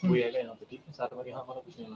Wait again of the difference. Ada lagi hal mana bisnya?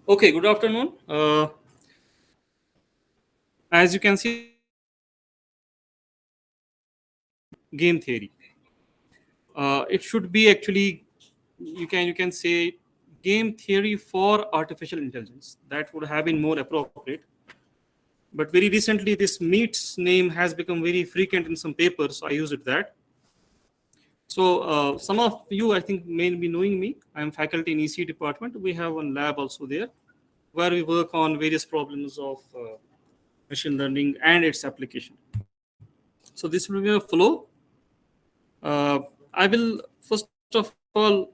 Okay, good afternoon. As you can see, the topic is game theory. It should be actually you can say game theory for artificial intelligence. That would have been more appropriate. But very recently, this meets name has become very frequent in some papers, so I use it that. So some of you, I think, may be knowing me. I am faculty in EC department. We have one lab also there, where we work on various problems of machine learning and its application. So this will be a flow. I will first of all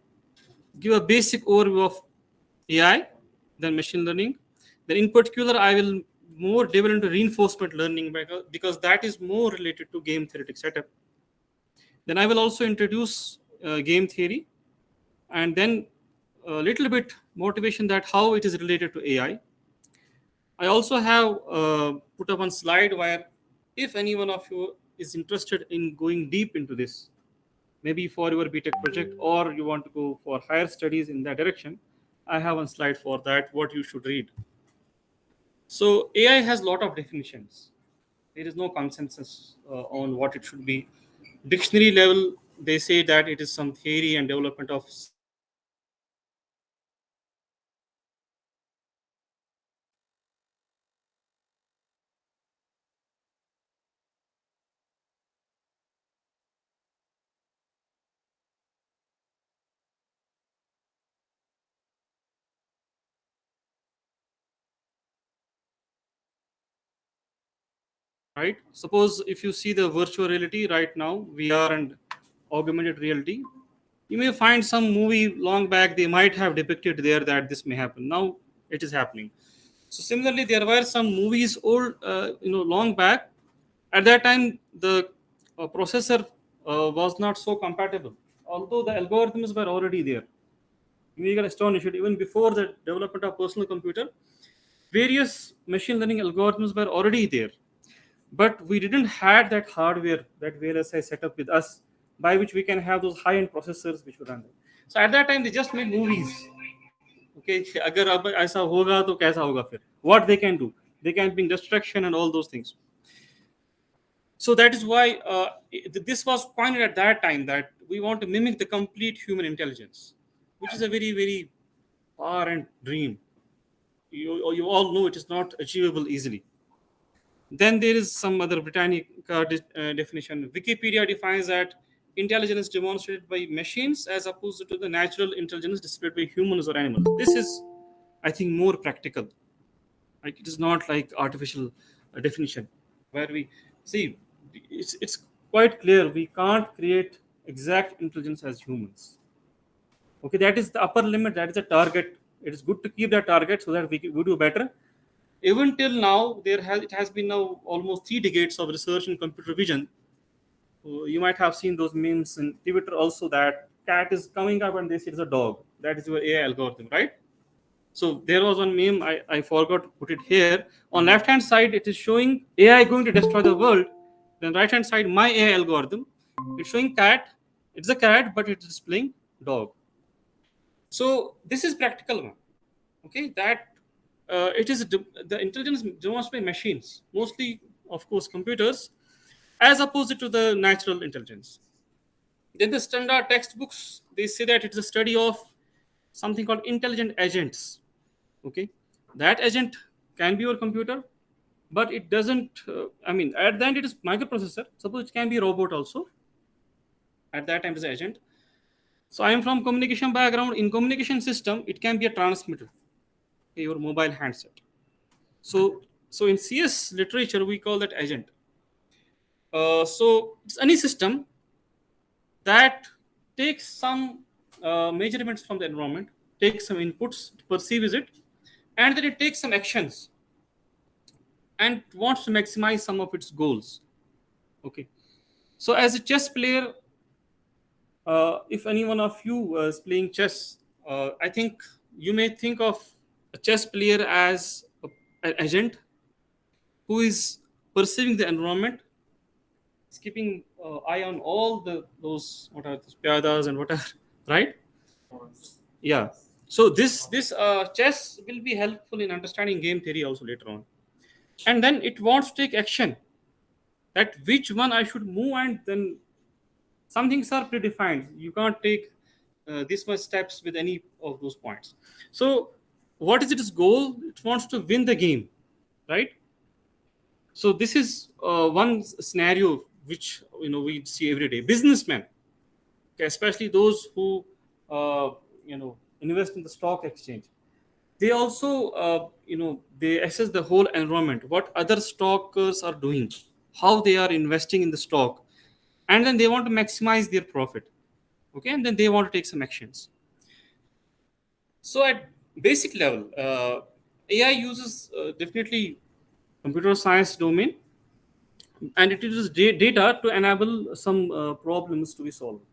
give a basic overview of AI, then machine learning. Then in particular, I will more delve into reinforcement learning because that is more related to game theoretic setup. Then I will also introduce game theory, and then a little bit motivation that how it is related to AI. I also have put up one slide where if any one of you is interested in going deep into this, maybe for your BTech project or you want to go for higher studies in that direction, I have one slide for that, what you should read. So AI has a lot of definitions. There is no consensus on what it should be. Dictionary level, they say that it is some theory and development of some right? Suppose if you see the virtual reality right now, VR and augmented reality, you may find some movie long back they might have depicted there that this may happen. Now it is happening. So similarly, there were some movies old, long back. At that time, the processor was not so compatible, although the algorithms were already there. You get astonished even before the development of personal computer, various machine learning algorithms were already there, but we didn't had that hardware that VLSI set up with us by which we can have those high-end processors which would run them. So at that time they just made movies. Okay, अगर अब ऐसा होगा तो कैसा होगा फिर? What they can do? They can bring destruction and all those things. So that is why this was pointed at that time that we want to mimic the complete human intelligence, which is a very very far and dream. You all know it is not achievable easily. Then there is some other Britannic definition. Wikipedia defines that intelligence is demonstrated by machines as opposed to the natural intelligence displayed by humans or animals. This is, I think, more practical. Like it is not like artificial definition where we see it's quite clear we can't create exact intelligence as humans. Okay, that is the upper limit. That is the target. It is good to keep that target so that we do better. Even till now, it has been now almost 3 decades of research in computer vision. You might have seen those memes in Twitter also that cat is coming up and they say it's a dog. That is your AI algorithm, right? So there was one meme I forgot to put it here. On left hand side, it is showing AI going to destroy the world. Then right hand side, my AI algorithm. It's showing cat. It's a cat, but it's displaying dog. So this is practical one. Okay, that it is the intelligence demonstrated by machines, mostly of course computers, as opposed to the natural intelligence. Then the standard textbooks they say that it's a study of something called intelligent agents. Okay, that agent can be your computer, but it doesn't. I mean, at the end it is microprocessor. Suppose it can be a robot also. At that time, it is an agent. So I am from communication background. In communication system, it can be a transmitter, okay, your mobile handset. So in CS literature, we call that agent. So it's any system that takes some measurements from the environment, takes some inputs, perceives it, and then it takes some actions and wants to maximize some of its goals. Okay. So as a chess player, if any one of you is playing chess, I think you may think of a chess player as an agent who is perceiving the environment, is keeping eye on all the those what are those piadas and what are right. Yeah. So this chess will be helpful in understanding game theory also later on. And then it wants to take action, that which one I should move, and then some things are predefined. You can't take this much steps with any of those points. So what is its goal? It wants to win the game, right? So this is one scenario which we see every day. Businessmen, okay, especially those who invest in the stock exchange, they also they assess the whole environment, what other stockers are doing, how they are investing in the stock, and then they want to maximize their profit, okay, and then they want to take some actions. So at basic level, AI uses definitely computer science domain, and it uses data to enable some problems to be solved.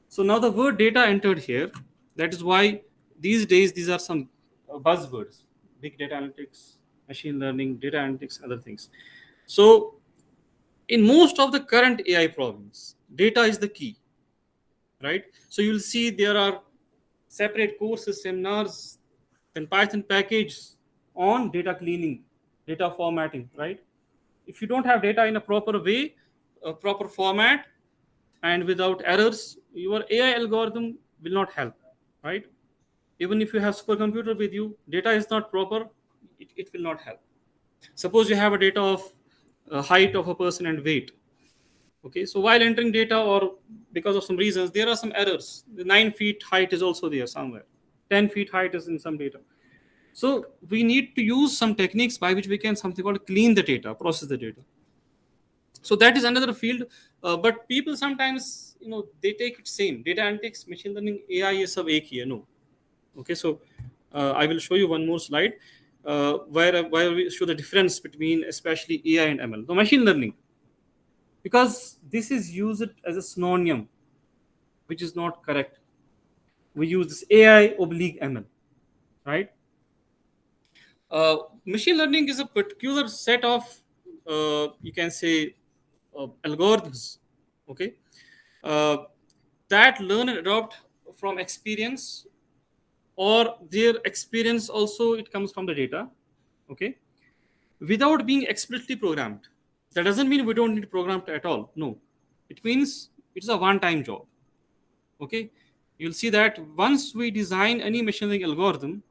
So now the word data entered here. That is why these days these are some buzzwords: big data analytics, machine learning, data analytics, other things. So in most of the current AI problems, data is the key, right? So you'll see there are separate courses, seminars, then Python package on data cleaning, data formatting, right? If you don't have data in a proper way, a proper format, and without errors, your AI algorithm will not help, right? Even if you have supercomputer with you, data is not proper, it will not help. Suppose you have a data of height of a person and weight. Okay, so while entering data, or because of some reasons, there are some errors. The 9 feet height is also there somewhere. 10 feet height is in some data. So we need to use some techniques by which we can something called clean the data, process the data. So that is another field, but people sometimes they take it same data analytics, machine learning, AI is sub ek hi hai. No, okay. So I will show you one more slide where we show the difference between especially AI and ML. So machine learning, because this is used as a synonym, which is not correct. We use this AI oblique ML, right? Machine learning is a particular set of you can say algorithms, okay, uh, that learn and adopt from experience, or their experience also it comes from the data, okay, without being explicitly programmed. That doesn't mean we don't need programmed at all. No, it means it's a one-time job. Okay, you'll see that once we design any machine learning algorithm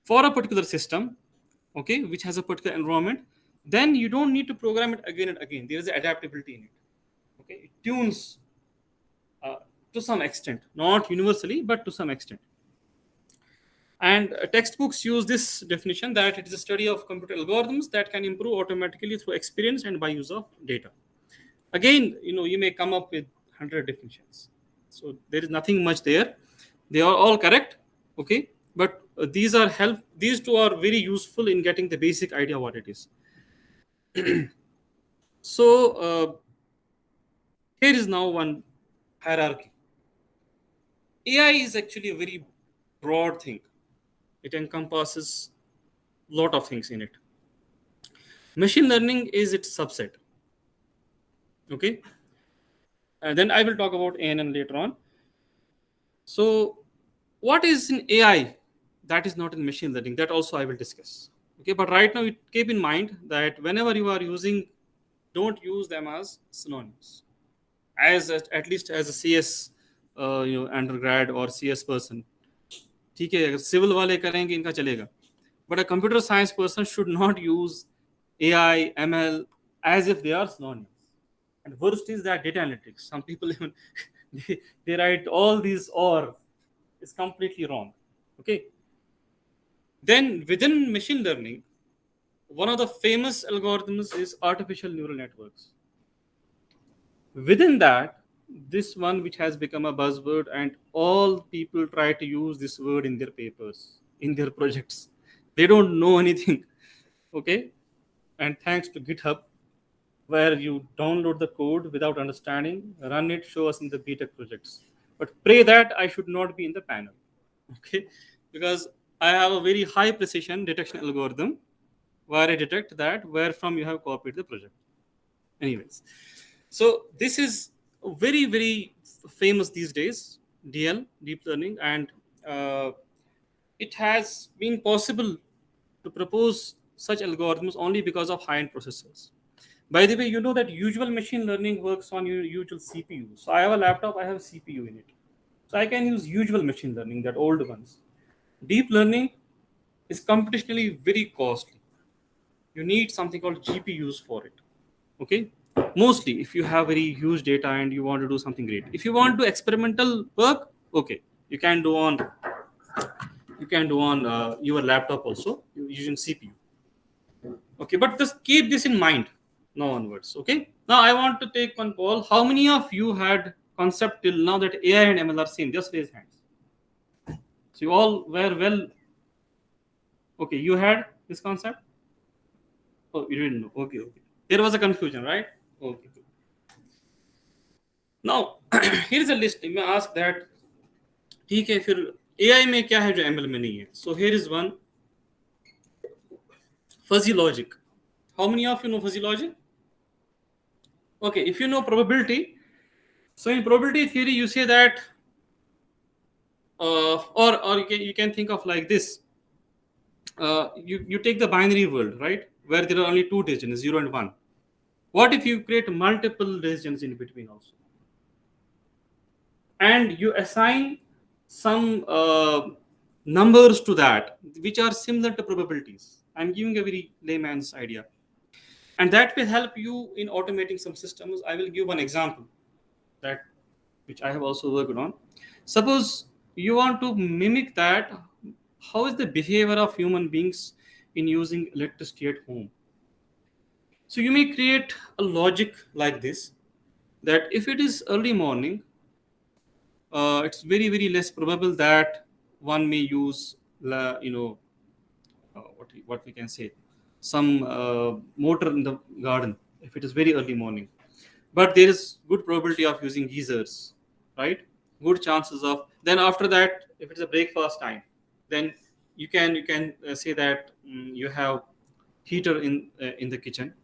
for a particular system, okay, which has a particular environment, then you don't need to program it again and again. There is adaptability in it. Okay, it tunes to some extent, not universally, but to some extent. And textbooks use this definition, that it is a study of computer algorithms that can improve automatically through experience and by use of data. Again, you may come up with 100 definitions. So there is nothing much there. They are all correct, okay? But these two are very useful in getting the basic idea what it is. So here is now one hierarchy. AI is actually a very broad thing. It encompasses a lot of things in it. Machine learning is its subset. Okay. And then I will talk about ANN later on. So, what is in AI that is not in machine learning? That also I will discuss. Okay. But right now, keep in mind that whenever you are using, don't use them as synonyms. At least as a CS, undergrad or CS person. ठीक है, अगर civil वाले करेंगे इनका चलेगा. But a computer science person should not use AI, ML as if they are synonyms. And worst is that data analytics. Some people even they write all these or. It's completely wrong. Okay. Then within machine learning, one of the famous algorithms is artificial neural networks. Within that, this one which has become a buzzword, and all people try to use this word in their papers, in their projects. They don't know anything. Okay. And thanks to GitHub, where you download the code without understanding, run it, show us in the beta projects. But pray that I should not be in the panel. Okay. Because I have a very high precision detection algorithm where I detect that where from you have copied the project. Anyways, so this is very, very famous these days, DL, deep learning, and it has been possible to propose such algorithms only because of high-end processors. By the way, you know that usual machine learning works on your usual CPU. So I have a laptop, I have CPU in it. So I can use usual machine learning, that old ones. Deep learning is computationally very costly. You need something called GPUs for it. Okay, mostly if you have very huge data and you want to do something great. If you want to experimental work, okay, you can do on your laptop also using CPU. Okay, but just keep this in mind now onwards. Okay, now I want to take one poll. How many of you had concept till now that AI and ML are same? Just raise hands. So you all were well. Okay, you had this concept. Oh, you didn't know. Okay, okay. There was a confusion, right? Okay. Now here is a list. You may ask that ठीक है फिर AI में क्या है जो ML में नहीं है? So here is one, fuzzy logic. How many of you know fuzzy logic? Okay, if you know probability, so in probability theory you say that, or you can think of like this. You take the binary world, right, where there are only two decisions, 0 and 1. What if you create multiple decisions in between also, and you assign some numbers to that which are similar to probabilities? I'm giving a very layman's idea, and that will help you in automating some systems. I will give one example that which I have also worked on. Suppose you want to mimic that. How is the behavior of human beings in using electricity at home? So you may create a logic like this, that if it is early morning, it's very very less probable that one may use what we can say, some motor in the garden if it is very early morning. But there is good probability of using geysers, right? Good chances of, then after that if it's a breakfast time, then you can say that you have heater in the kitchen,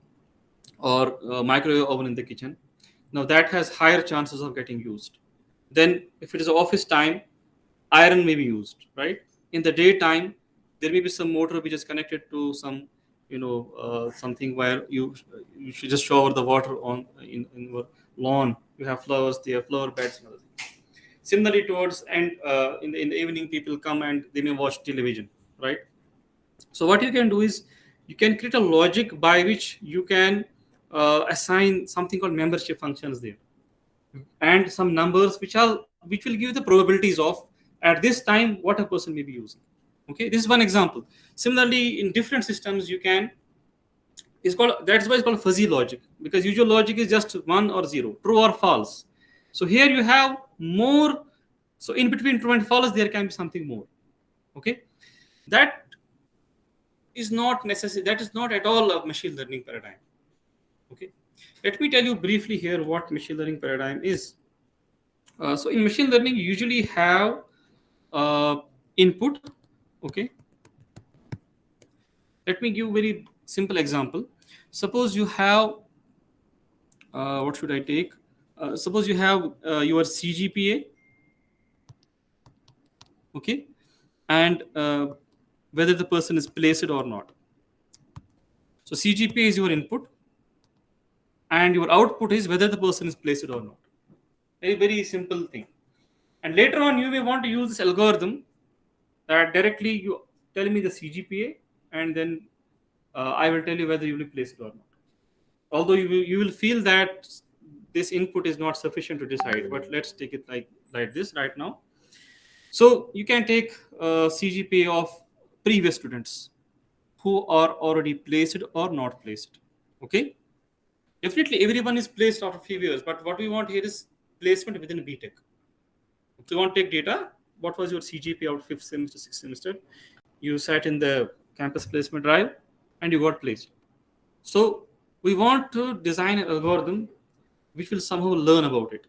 or microwave oven in the kitchen. Now that has higher chances of getting used. Then if it is office time, iron may be used, right? In the daytime, there may be some motor which is connected to some, something where you should just shower the water on in your lawn. You have flowers there, flower beds and other things. Similarly, towards and in the evening, people come and they may watch television, right? So what you can do is you can create a logic by which you can assign something called membership functions there, and some numbers which will give the probabilities of at this time what a person may be using. Okay, this is one example. Similarly, in different systems you can, it's called, that's why it's called fuzzy logic, because usual logic is just 1 or 0, true or false. So here you have more. So in between true and false there can be something more. Okay, that is not necessary, that is not at all a machine learning paradigm. Okay, let me tell you briefly here what machine learning paradigm is. So in machine learning, you usually have input. Okay, let me give very simple example. Suppose you have what should I take? Suppose you have your CGPA. Okay, and whether the person is placed or not. So CGPA is your input, and your output is whether the person is placed or not. Very very simple thing. And later on, you may want to use this algorithm that directly you tell me the CGPA, and then I will tell you whether you will place it or not. Although you will feel that this input is not sufficient to decide, but let's take it like this right now. So you can take CGPA of previous students who are already placed or not placed. Okay, definitely everyone is placed after a few years, but what we want here is placement within BTech. If you want to take data, what was your CGPA out 5th semester, 6th semester? You sat in the campus placement drive and you got placed. So we want to design an algorithm which will somehow learn about it.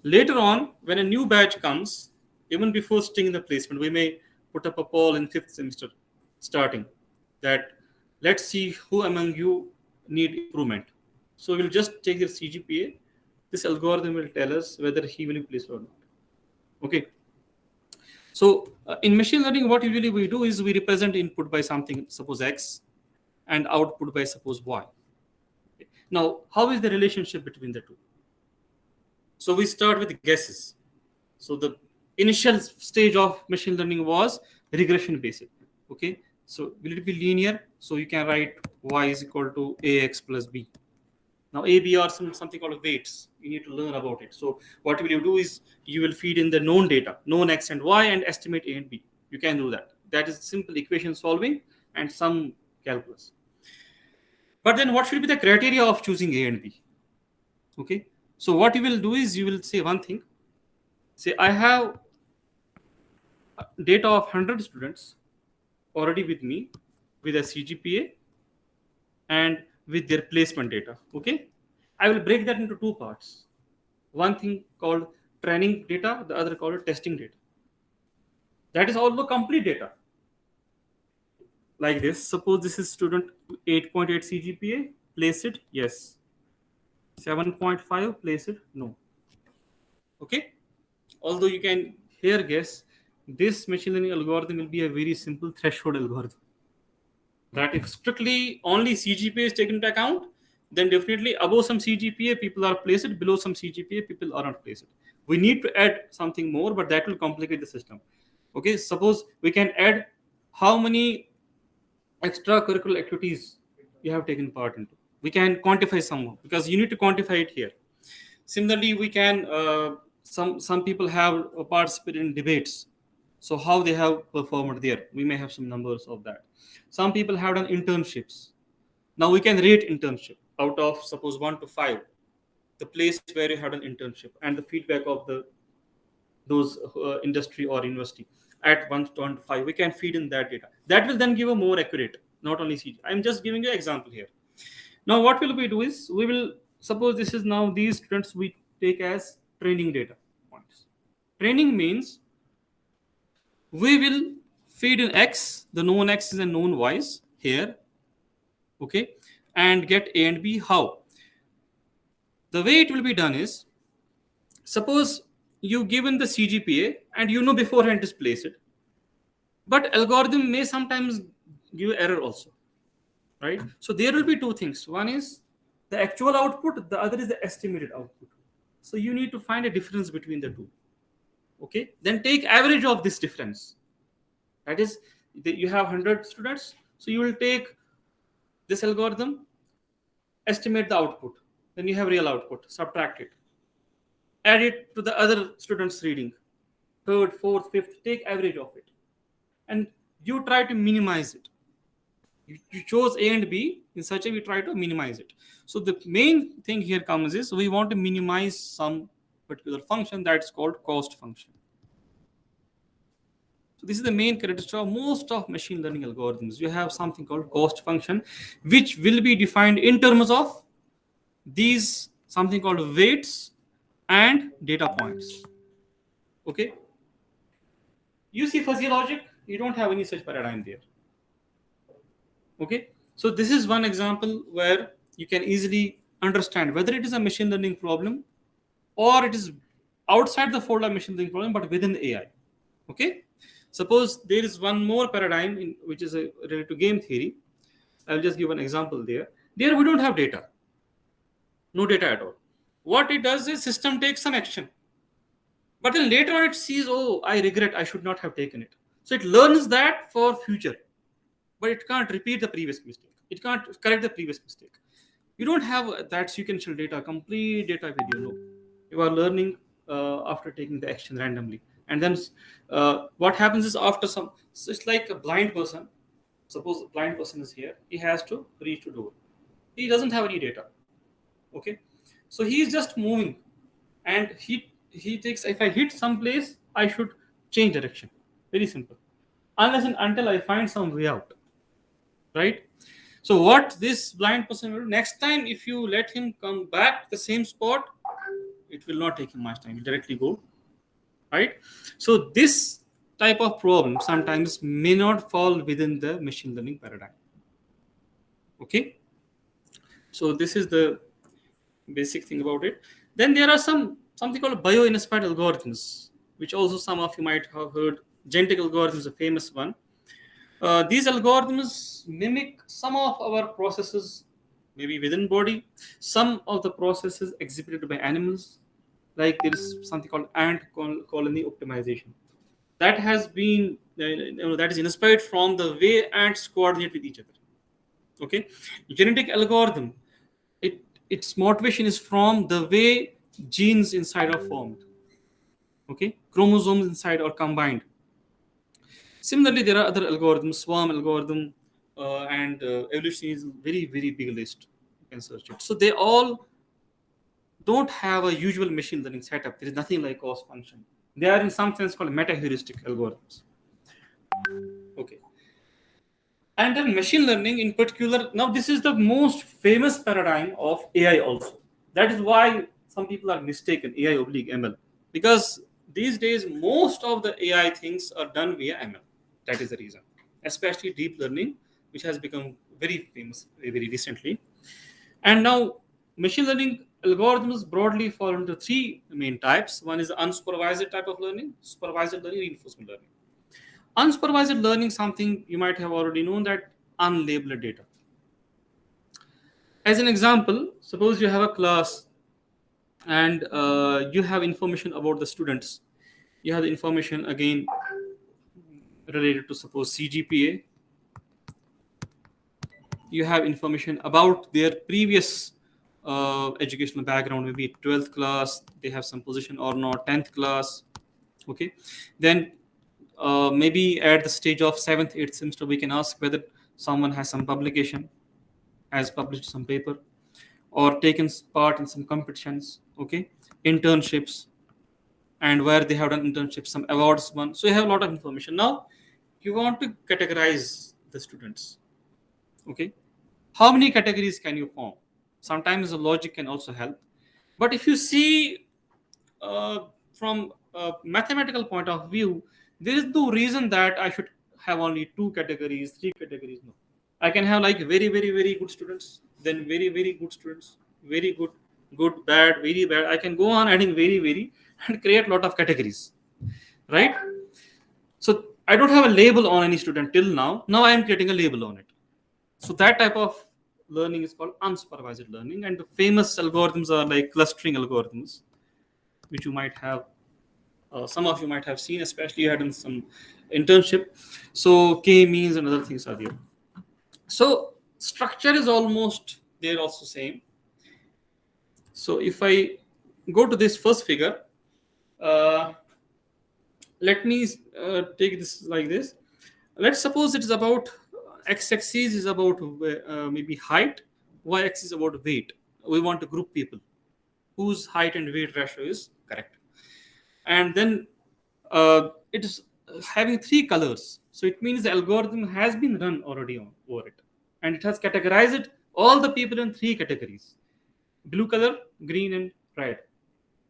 Later on, when a new batch comes, even before sitting in the placement, we may put up a poll in 5th semester starting that let's see who among you need improvement. So we'll just take the CGPA. This algorithm will tell us whether he will be placed or not. Okay. So in machine learning, what usually we do is we represent input by something, suppose X, and output by suppose Y. Now, how is the relationship between the two? So we start with guesses. So the initial stage of machine learning was regression based. Okay. So will it be linear? So you can write Y is equal to AX plus B. Now A, B are something called weights. You need to learn about it. So what will you do is you will feed in the known data, known X and Y, and estimate A and B. You can do that. That is simple equation solving and some calculus. But then what should be the criteria of choosing A and B? Okay. So what you will do is you will say one thing. Say I have data of 100 students already with me with a CGPA and with their placement data. Okay. I will break that into two parts. One thing called training data, the other called testing data. That is also complete data. Like this, suppose this is student 8.8 CGPA, place it, yes. 7.5, place it, no. Okay. Although you can here guess, this machine learning algorithm will be a very simple threshold algorithm. That if strictly only CGPA is taken into account, then definitely above some CGPA people are placed, below some CGPA people are not placed. We need to add something more, but that will complicate the system. Okay, suppose we can add how many extracurricular activities you have taken part into. We can quantify some more because you need to quantify it here. Similarly, we can some people have participated in debates, so how they have performed there. We may have some numbers of that. Some people have done internships. Now we can rate internship out of suppose 1 to 5, the place where you had an internship and the feedback of the those industry or university at 1 to 5. We can feed in that data. That will then give a more accurate, not only CG. I'm just giving you an example here. Now what will we do is we will suppose this is now these students we take as training data points. Training means we will feed in X, the known X's and known Y's here, okay, and get A and B. How? The way it will be done is, suppose you given the CGPA and you know beforehand is placed, but algorithm may sometimes give error also, right? So there will be two things. One is the actual output, the other is the estimated output. So you need to find a difference between the two. Okay, then take average of this difference. That is, you have 100 students, so you will take this algorithm, estimate the output, then you have real output, subtract it, add it to the other students reading, third, fourth, fifth, take average of it, and you try to minimize it. You chose A and B in such a way, we try to minimize it. So the main thing here comes is we want to minimize some particular function that's called cost function. So this is the main characteristic of most of machine learning algorithms. You have something called cost function, which will be defined in terms of these something called weights and data points. Okay. You see fuzzy logic, you don't have any such paradigm there. Okay. So this is one example where you can easily understand whether it is a machine learning problem or it is outside the fold of machine learning problem, but within the AI. Okay. Suppose there is one more paradigm which is related to game theory. I'll just give an example there. There we don't have data. No data at all. What it does is system takes some action. But then later on it sees, oh, I regret, I should not have taken it. So it learns that for future. But it can't repeat the previous mistake. It can't correct the previous mistake. You don't have that sequential data, complete data with you. No. You are learning after taking the action randomly. And then what happens is after some, so it's like a blind person. Suppose a blind person is here. He has to reach the door. He doesn't have any data. Okay. So he is just moving. And he thinks if I hit some place, I should change direction. Very simple. Unless and until I find some way out. Right? So what this blind person will do, next time if you let him come back to the same spot, it will not take him much time. He'll directly go. Right? So this type of problem sometimes may not fall within the machine learning paradigm. Okay? So this is the basic thing about it. Then there are something called bioinspired algorithms, which also some of you might have heard Genetic algorithm is a famous one. These algorithms mimic some of our processes, maybe within body, some of the processes executed by animals. Like there is something called ant colony optimization. That has been, that is inspired from the way ants coordinate with each other. Okay, genetic algorithm, it its motivation is from the way genes inside are formed. Okay, chromosomes inside are combined. Similarly, there are other algorithms, swarm algorithm, and evolution is very big list. You can search it. So they all don't have a usual machine learning setup. There is nothing like cost function. They are in some sense called meta heuristic algorithms. Okay, and then machine learning in particular. Now this is the most famous paradigm of AI also. That is why some people are mistaken AI oblique ML, because these days most of the AI things are done via ML. That is the reason, especially deep learning, which has become very famous very recently. And now machine learning algorithms broadly fall into three main types. One is the unsupervised type of learning, supervised learning, reinforcement learning. Unsupervised learning, something you might have already known, that unlabeled data. As an example, suppose you have a class and you have information about the students. You have the information again related to suppose CGPA. You have information about their previous educational background, maybe 12th class, they have some position or not, 10th class. Okay, then maybe at the stage of 7th 8th semester we can ask whether someone has some publication, has published some paper, or taken part in some competitions. Okay, internships, and where they have done internships, some awards won. So you have a lot of information. Now you want to categorize the students. Okay, how many categories can you form? Sometimes the logic can also help, but if you see from a mathematical point of view, there is no reason that I should have only two categories, three categories. No, I can have like very good students, then very good students, very good, good, bad, very bad. I can go on adding very and create a lot of categories, right? So I don't have a label on any student till now. Now I am creating a label on it. So that type of learning is called unsupervised learning, and the famous algorithms are like clustering algorithms, which you might have, some of you might have seen, especially you had in some internship. So k-means and other things are there. So structure is almost there also same. So if I go to this first figure, uh, let me take this like this. Let's suppose it is about x-axis is about maybe height, y-axis is about weight. We want to group people whose height and weight ratio is correct, and then it is having three colors. So it means the algorithm has been run already on over it, and it has categorized all the people in three categories: blue color, green, and red.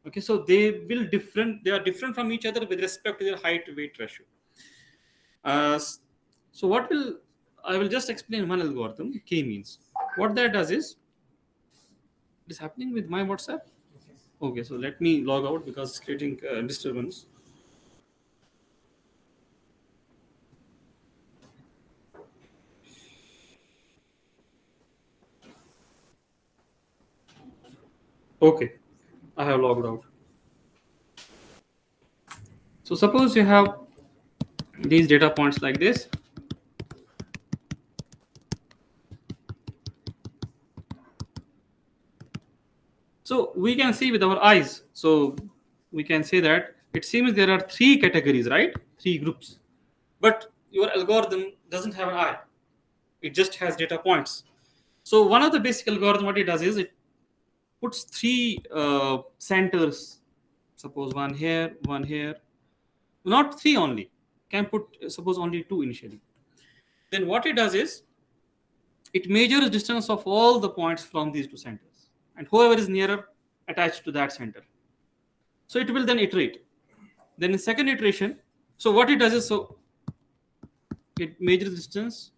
Okay, so they are different from each other with respect to their height weight ratio. uh, so what will I will just explain one algorithm, k-means. What that does is, it is happening with my WhatsApp. Okay, so let me log out because it's creating disturbance. Okay, I have logged out. So suppose you have these data points like this. So we can see with our eyes. So we can say that it seems there are three categories, right? Three groups. But your algorithm doesn't have an eye. It just has data points. So one of the basic algorithm, what it does is it puts three centers. Suppose one here. Not three only. Can put suppose only two initially. Then what it does is it measures distance of all the points from these two centers, and whoever is nearer attached to that center. So it will then iterate. Then in second iteration, so what it does is, so it measures distance.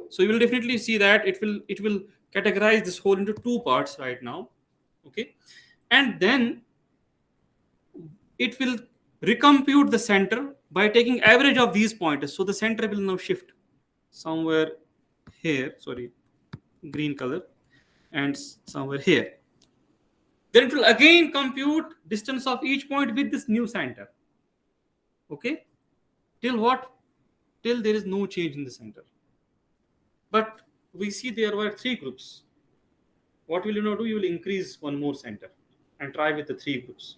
So you will definitely see that it will categorize this whole into two parts right now. Okay, and then it will recompute the center by taking average of these pointers. So the center will now shift somewhere here, sorry, green color, and somewhere here. Then it will again compute distance of each point with this new center. Okay, till what? Till there is no change in the center. But we see there were 3 groups. What will you now do? You will increase one more center and try with the 3 groups.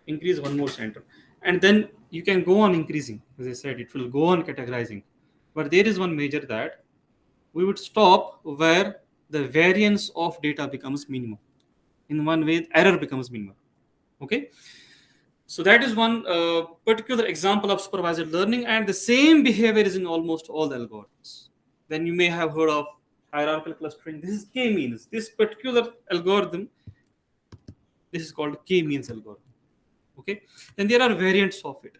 Increase one more center. And then you can go on increasing. As I said, it will go on categorizing. But there is one major that we would stop where the variance of data becomes minimum. In one way, error becomes minimum. Okay. So that is one particular example of supervised learning, and the same behavior is in almost all the algorithms. Then you may have heard of hierarchical clustering. This is k-means. This particular algorithm, this is called k-means algorithm. Okay. Then there are variants of it.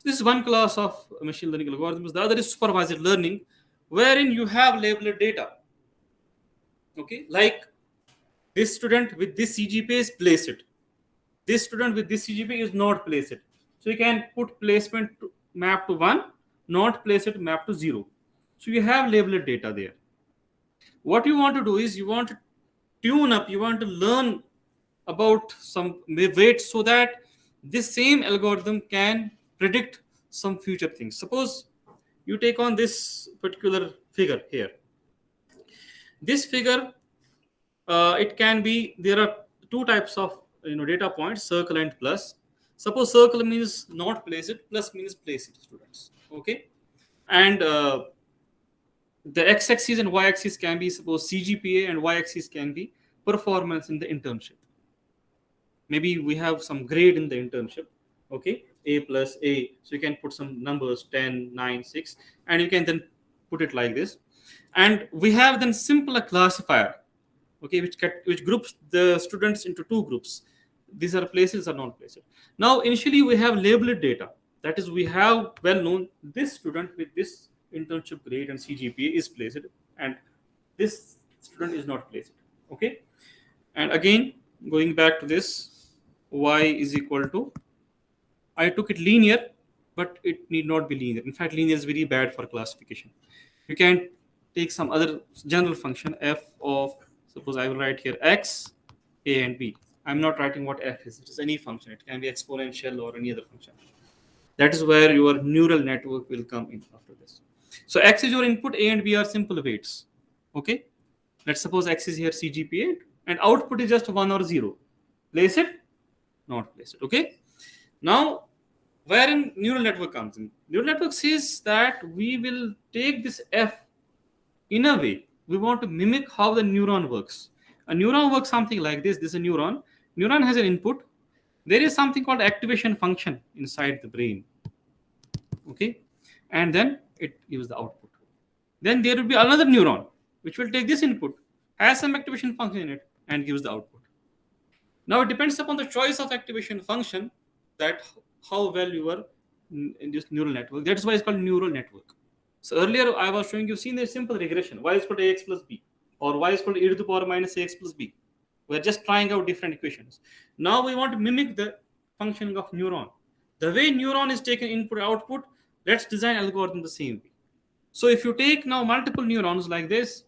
This is one class of machine learning algorithms. The other is supervised learning, wherein you have labeled data. Okay, like this student with this CGPA is place it. This student with this CGPA is not place it. So you can put placement to map to 1, not place it map to 0. So you have labeled data there. What you want to do is you want to tune up, you want to learn about some weights so that this same algorithm can predict some future things. Suppose you take on this particular figure here. This figure, it can be, there are 2 types of data points, circle and plus. Suppose circle means not place it, plus means place it, students. Okay, and the x-axis and y-axis can be, suppose CGPA, and y-axis can be performance in the internship. Maybe we have some grade in the internship. Okay, A plus A. So you can put some numbers 10, 9, 6, and you can then put it like this. And we have then simpler classifier. Okay, which groups the students into 2 groups. These are places or non-placed. Now, initially we have labeled data. That is, we have well known this student with this internship grade and CGPA is placed, and this student is not placed. Okay, and again going back to this, y is equal to, I took it linear, but it need not be linear. In fact, linear is very bad for classification. You can take some other general function f of, suppose I will write here x, a and b. I'm not writing what f is. It is any function. It can be exponential or any other function. That is where your neural network will come in after this. So x is your input, a and b are simple weights. Okay. Let's suppose x is here CGPA, and output is just 1 or 0. Place it, not place it. Okay. Now, wherein neural network comes in? Neural network says that we will take this f in a way. We want to mimic how the neuron works. A neuron works something like this. This is a neuron. Neuron has an input. There is something called activation function inside the brain. Okay, and then it gives the output. Then there will be another neuron which will take this input, has some activation function in it, and gives the output. Now it depends upon the choice of activation function that how well you are in this neural network. That is why it's called neural network. So earlier I was showing you, seen a simple regression. Y is equal to ax plus b, or y is equal to e to the power minus ax plus b. We're just trying out different equations. Now we want to mimic the functioning of neuron. The way neuron is taken input output, let's design algorithm the same way. So if you take now multiple neurons like this,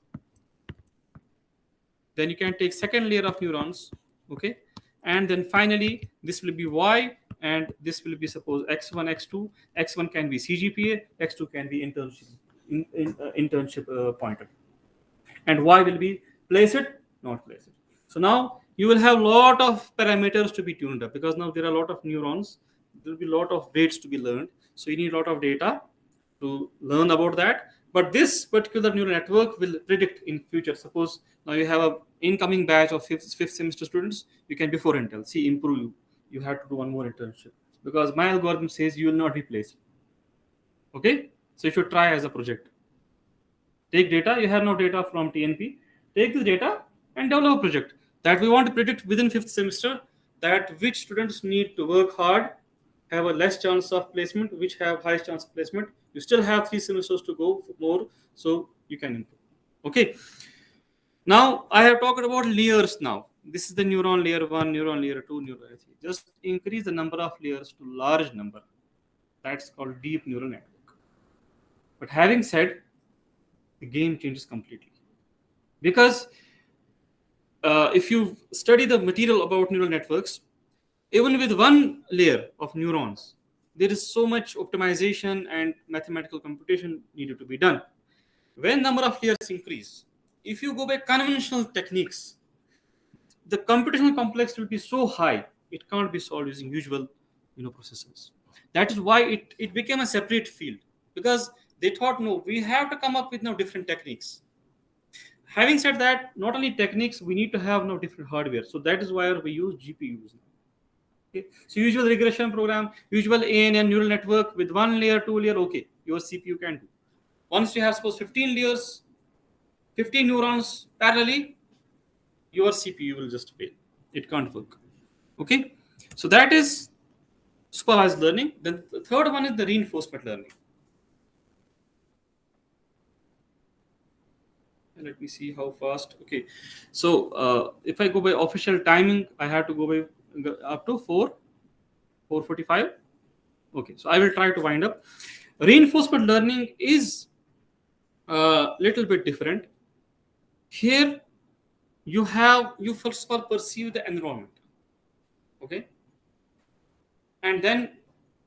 then you can take second layer of neurons. Okay, and then finally this will be y, and this will be, suppose, x1, x2. X1 can be CGPA, x2 can be internship pointer, and y will be place it, not place it. So now you will have a lot of parameters to be tuned up, because now there are a lot of neurons. There will be a lot of weights to be learned. So you need a lot of data to learn about that. But this particular neural network will predict in future. Suppose now you have an incoming batch of fifth semester students. You can before and tell, see, improve you. You have to do one more internship, because my algorithm says you will not be placed. Okay, so you should try as a project. Take data. You have no data from TNP. Take the data and develop a project that we want to predict within 5th semester, that which students need to work hard, have a less chance of placement, which have high chance of placement. You still have 3 semesters to go for more, so you can improve. Okay. Now I have talked about layers now. this is the neuron layer 1, neuron layer 2, neuron layer 3. Just increase the number of layers to large number. That's called deep neural network. But having said, the game changes completely. Because if you study the material about neural networks, even with one layer of neurons, there is so much optimization and mathematical computation needed to be done. When number of layers increase, if you go by conventional techniques, the computational complexity will be so high, it can't be solved using usual processors. That is why it became a separate field, because they thought, no, we have to come up with different techniques. Having said that, not only techniques, we need to have different hardware. So that is why we use GPUs. Okay. So usual regression program, usual ANN neural network with 1 layer, 2 layer, okay, your CPU can do. Once you have suppose 15 layers, 15 neurons parallelly, your CPU will just fail. It can't work. Okay. So that is supervised learning. Then the third one is the reinforcement learning. Let me see how fast. Okay. So if I go by official timing, I have to go by up to 4:45. Okay. So I will try to wind up. Reinforcement learning is a little bit different. Here, you first of all perceive the environment. Okay. And then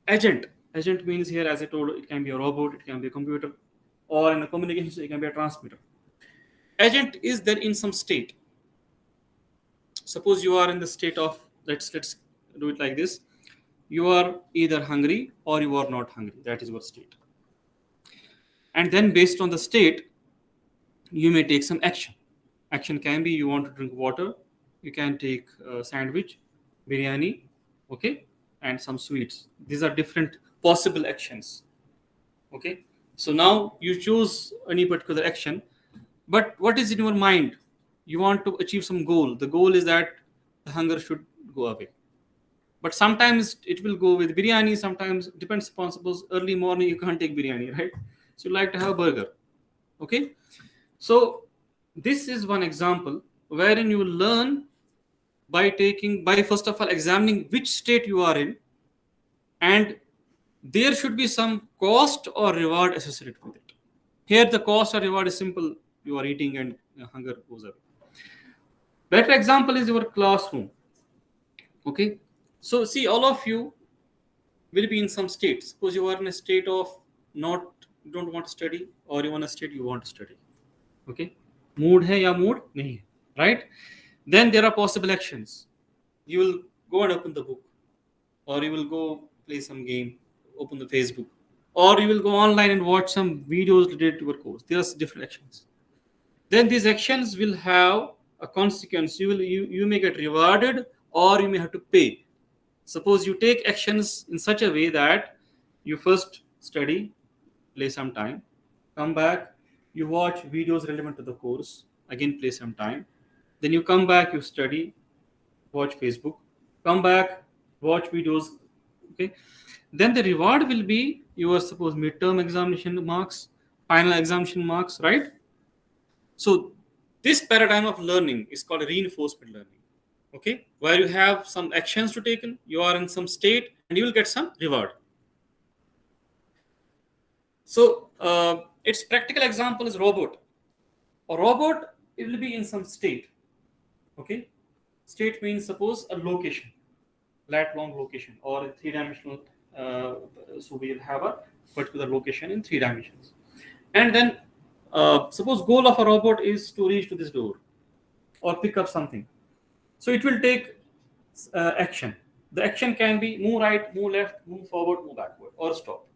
agent. Agent means here, as I told, it can be a robot, it can be a computer, or in a communication, it can be a transmitter. Agent is there in some state. Suppose you are in the state of, let's do it like this. You are either hungry or you are not hungry. That is your state. And then based on the state, you may take some action. Action can be you want to drink water, you can take a sandwich, biryani, okay, and some sweets. These are different possible actions. Okay. So now you choose any particular action, but what is in your mind? You want to achieve some goal. The goal is that the hunger should go away. But sometimes it will go with biryani, sometimes it depends upon, suppose early morning you can't take biryani, right? So you like to have a burger. Okay. So this is one example wherein you will learn by first of all examining which state you are in, and there should be some cost or reward associated with it. Here the cost or reward is simple. You are eating and hunger goes away. Better example is your classroom. Okay. So see, all of you will be in some state. Suppose you are in a state of don't want to study, or you want to study, you want to study. Okay. Mood hai ya mood nahi, right? Then there are possible actions. You will go and open the book, or you will go play some game, open the Facebook, or you will go online and watch some videos related to your course. There are different actions. Then these actions will have a consequence. You may get rewarded, or you may have to pay. Suppose you take actions in such a way that you first study, play some time, come back, you watch videos relevant to the course, again play some time, then you come back, you study, watch Facebook, come back, watch videos. Okay. Then the reward will be your suppose midterm examination marks, final examination marks, right? So this paradigm of learning is called reinforcement learning. Okay, where you have some actions to take in, you are in some state, and you will get some reward. So its practical example is robot. A robot, it will be in some state. Okay, state means suppose a location, lat long location, or a three-dimensional. So we will have a particular location in 3 dimensions, and then suppose goal of a robot is to reach to this door or pick up something. So it will take action. The action can be move right, move left, move forward, move backward, or stop.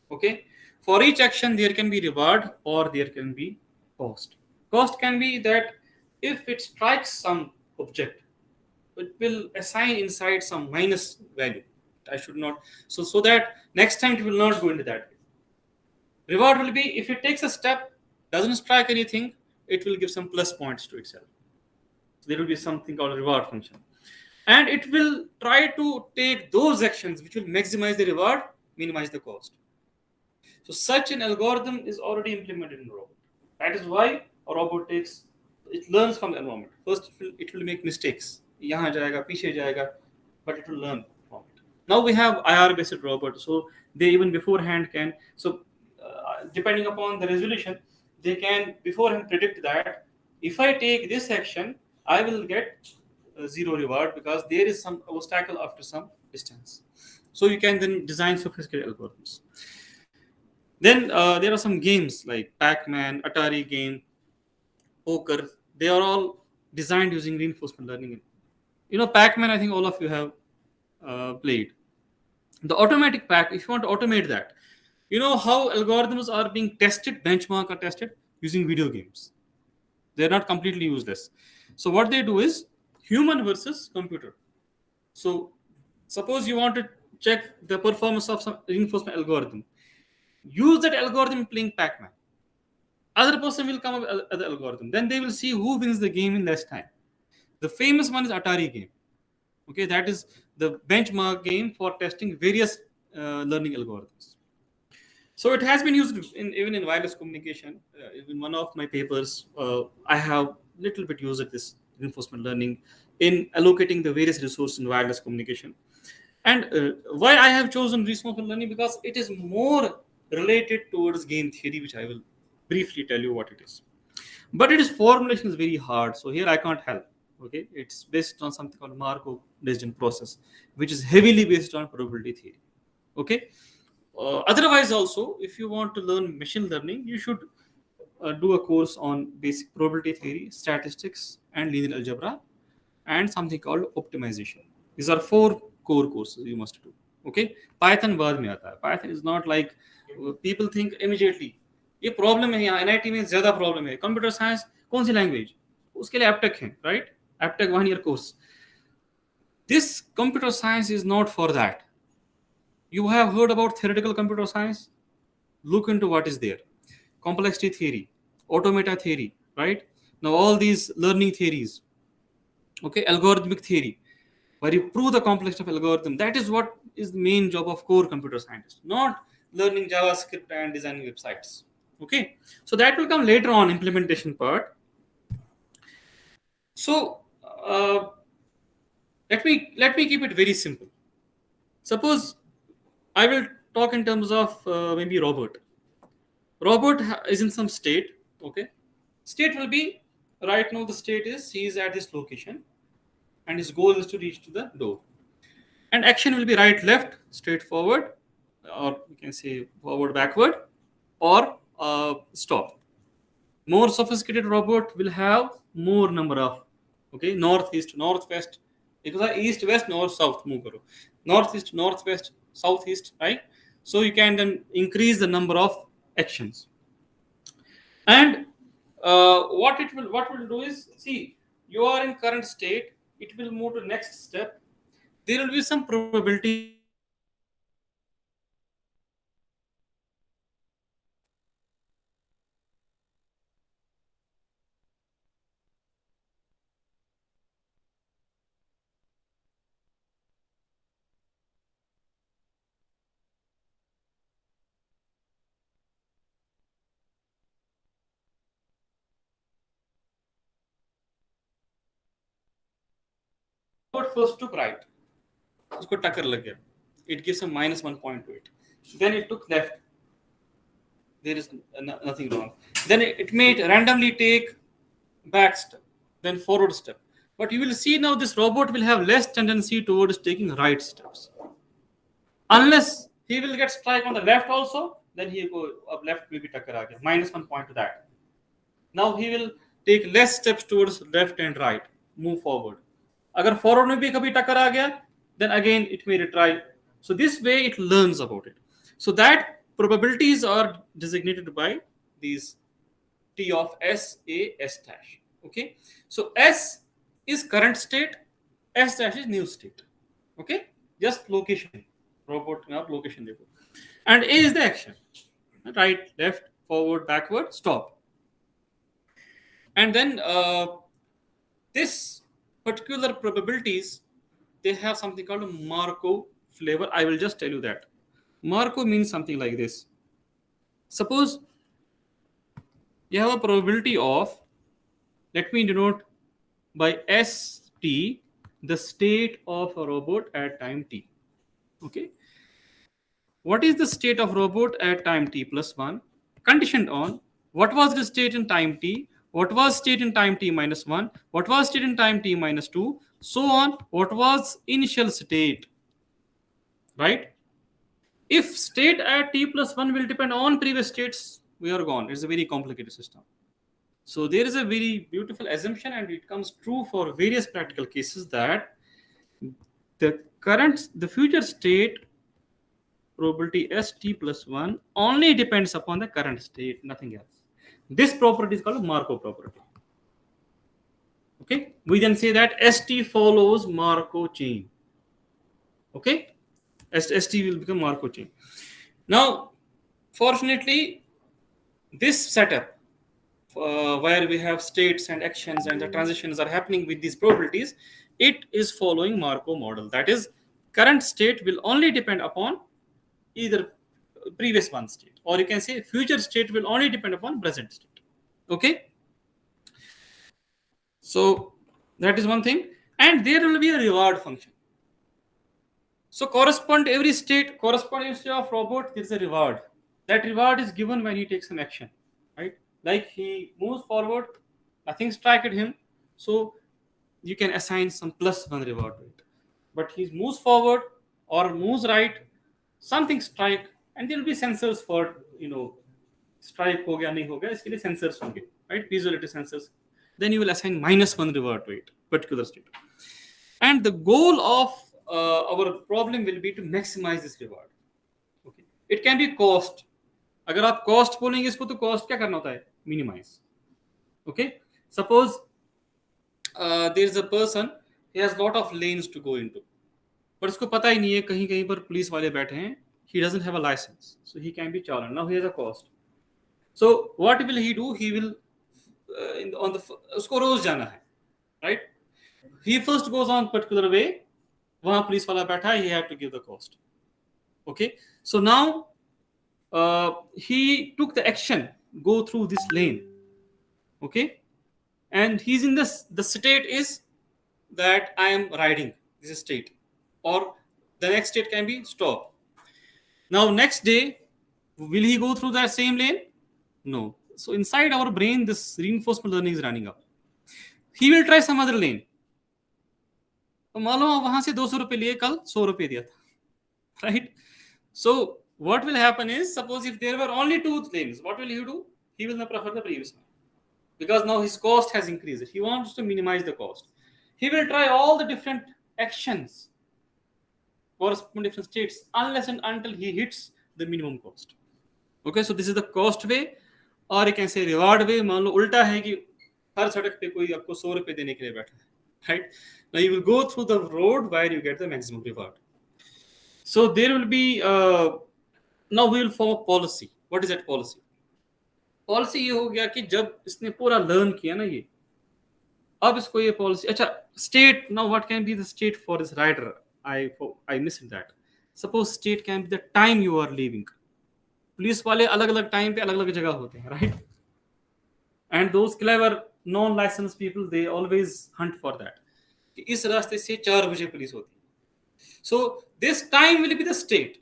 Okay. For each action, there can be reward or there can be cost. Cost can be that if it strikes some object, it will assign inside some minus value. I should not. So that next time it will not go into that way. Reward will be if it takes a step, doesn't strike anything, it will give some plus points to itself. There will be something called a reward function. And it will try to take those actions which will maximize the reward, minimize the cost. So such an algorithm is already implemented in a robot. That is why a robot takes it learns from the environment. First, it will make mistakes. यहाँ जाएगा, पीछे जाएगा, but it will learn from it. Now we have IR-based robots, so they even beforehand can. So depending upon the resolution, they can beforehand predict that if I take this action, I will get zero reward because there is some obstacle after some distance. So you can then design sophisticated algorithms. Then there are some games like Pac-Man, Atari game, poker. They are all designed using reinforcement learning. You know, Pac-Man, I think all of you have played. The automatic pack, if you want to automate that, you know how algorithms are being tested, benchmark are tested using video games. They're not completely useless. So what they do is human versus computer. So suppose you want to check the performance of some reinforcement algorithm. Use that algorithm playing Pac-Man. Other person will come up with other algorithm. Then they will see who wins the game in less time. The famous one is Atari game. Okay, that is the benchmark game for testing various learning algorithms. So it has been used even in wireless communication. In one of my papers, I have little bit used this reinforcement learning in allocating the various resources in wireless communication. And why I have chosen reinforcement learning, because it is more related towards game theory, which I will briefly tell you what it is. But its formulation is very hard, so here I can't help. Okay, it's based on something called Markov decision process, which is heavily based on probability theory. Okay, otherwise also, if you want to learn machine learning, you should do a course on basic probability theory, statistics, and linear algebra, and something called optimization. These are 4 core courses you must do. Okay, Python बाद में आता है. Python is not like people think immediately. ये problem है यहाँ NIT में ज्यादा problem है. कंप्यूटर साइंस कौन सी लैंग्वेज? उसके लिए एप्टेक है, right? Aptech 1 year course. This computer science is not for that. You have heard about theoretical computer science? Look into what is there. Complexity theory, automata theory, right? Now all these learning theories, okay, algorithmic theory, where you prove the complexity of algorithm. That is what is the main job of core computer scientists, not learning JavaScript and designing websites. Okay, so that will come later on, implementation part. So let me keep it very simple. Suppose I will talk in terms of maybe robot. Robot is in some state. Okay, state will be right now. The state is he is at this location, and his goal is to reach to the door. And action will be right, left, straight forward, or you can say forward, backward, or stop. More sophisticated robot will have more number of, okay, northeast, northwest. Because east, west, north, south, move karo. Northeast, northwest, southeast, right? So you can then increase the number of actions. And what will do is, see, you are in current state. It will move to next step. There will be some probability first took right. उसको टक्कर लग गया. It gives a -1 point to it. Then it took left. There is nothing wrong. Then it may randomly take back step, then forward step. But you will see now this robot will have less tendency towards taking right steps. Unless he will get strike on the left also, then he will go up left, maybe takkar aa gaya. -1 point to that. Now he will take less steps towards left and right, move forward. Agar forward mein bhi kabhi takkar aa gaya, then again it may retry. So this way it learns about it. So that probabilities are designated by these T of S, A, S dash. Okay. So S is current state, S dash is new state. Okay. Just location. Robot location. And A is the action. Right, left, forward, backward, stop. And then this particular probabilities, they have something called a Markov flavor. I will just tell you that. Markov means something like this. Suppose you have a probability of, Let me denote by ST the state of a robot at time t. Okay. What is the state of robot at time t plus 1? Conditioned on what was the state in time t, what was state in time t minus 1, what was state in time t minus 2, so on, what was initial state, right? If state at t plus 1 will depend on previous states, we are gone. It's a very complicated system. So there is a very beautiful assumption, and it comes true for various practical cases, that the future state probability st plus 1 only depends upon the current state, nothing else. This property is called Markov property. Okay, we then say that st follows Markov chain. Okay, st will become Markov chain. Now, fortunately, this setup where we have states and actions and the transitions are happening with these probabilities, it is following Markov model. That is, current state will only depend upon either previous one state, or you can say future state will only depend upon present state. Okay, so that is one thing, and there will be a reward function. So correspond every state, corresponding state of robot, there is a reward. That reward is given when he takes some action, right? Like he moves forward, nothing struck at him, so you can assign some plus 1 reward to it. But he moves forward or moves right, something strike, and there will be sensors for, strike ho gaya nahi ho gaya, iske liye sensors honge, right? Piezoelectric sensors. Then you will assign -1 reward to it, particular state. And the goal of our problem will be to maximize this reward. Okay, it can be cost. अगर आप cost बोलेंगे इसको, तो cost क्या करना होता है? Minimize. Okay, suppose there is a person, he has lot of lanes to go into, but उसको पता ही नहीं है, कहीं कहीं पर पुलिस वाले बैठे हैं, he doesn't have a license, so he can be challened. Now he has a cost. So what will he do? He will उसको रोज जाना है, right? He first goes on particular way, वहां पुलिस वाला बैठा है, he had to give the cost. Okay, so now he took the action, go through this lane. Okay, and he's in the state is that I am riding, this is state, or the next state can be stop. Now next day, will he go through that same lane? No. So inside our brain, this reinforcement learning is running up. He will try some other lane. तो मालूम वहां से 200 रुपए लिए, कल 100 रुपए दिया था, right? So what will happen is, suppose if there were only 2 lanes, what will he do? He will not prefer the previous one, because now his cost has increased. He wants to minimize the cost. He will try all the different actions corresponding to different states unless and until he hits the minimum cost. Okay, so this is the cost way, or you can say reward way. मान लो उल्टा है कि हर सड़क पे कोई आपको 100 रुपए देने के लिए बैठा है, right? Now you will go through the road where you get the maximum reward. So there will be now we will form a policy. What is that policy? Policy ये हो गया कि जब इसने पूरा learn किया ना ये, अब इसको ये policy, अच्छा state. Now what can be the state for this rider? I missed that. Suppose state can be the time you are leaving. Police वाले अलग अलग टाइम पे अलग अलग जगह होते हैं, right? And those clever non-licensed people, they always hunt for that. कि इस रास्ते से 4 बजे पुलिस होती है. So this time will be the state.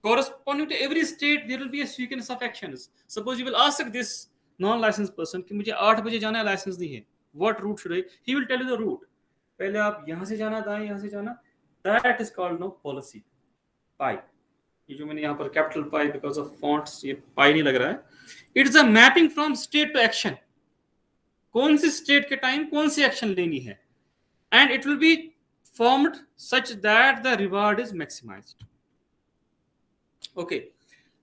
Corresponding to every state, there will be a sequence of actions. Suppose you will ask this non-licensed person कि मुझे 8 बजे जाना है, लाइसेंस नहीं है, what route should I? He will tell you the route. पहले आप यहाँ से जाना, दाएं यहाँ से जाना. That is called no policy. Pi. ये जो मैंने यहाँ पर capital pi because of fonts, ये pi नहीं लग रहा है. It is a mapping from state to action. कौन सी state के time कौन सी action लेनी है, and it will be formed such that the reward is maximized. Okay,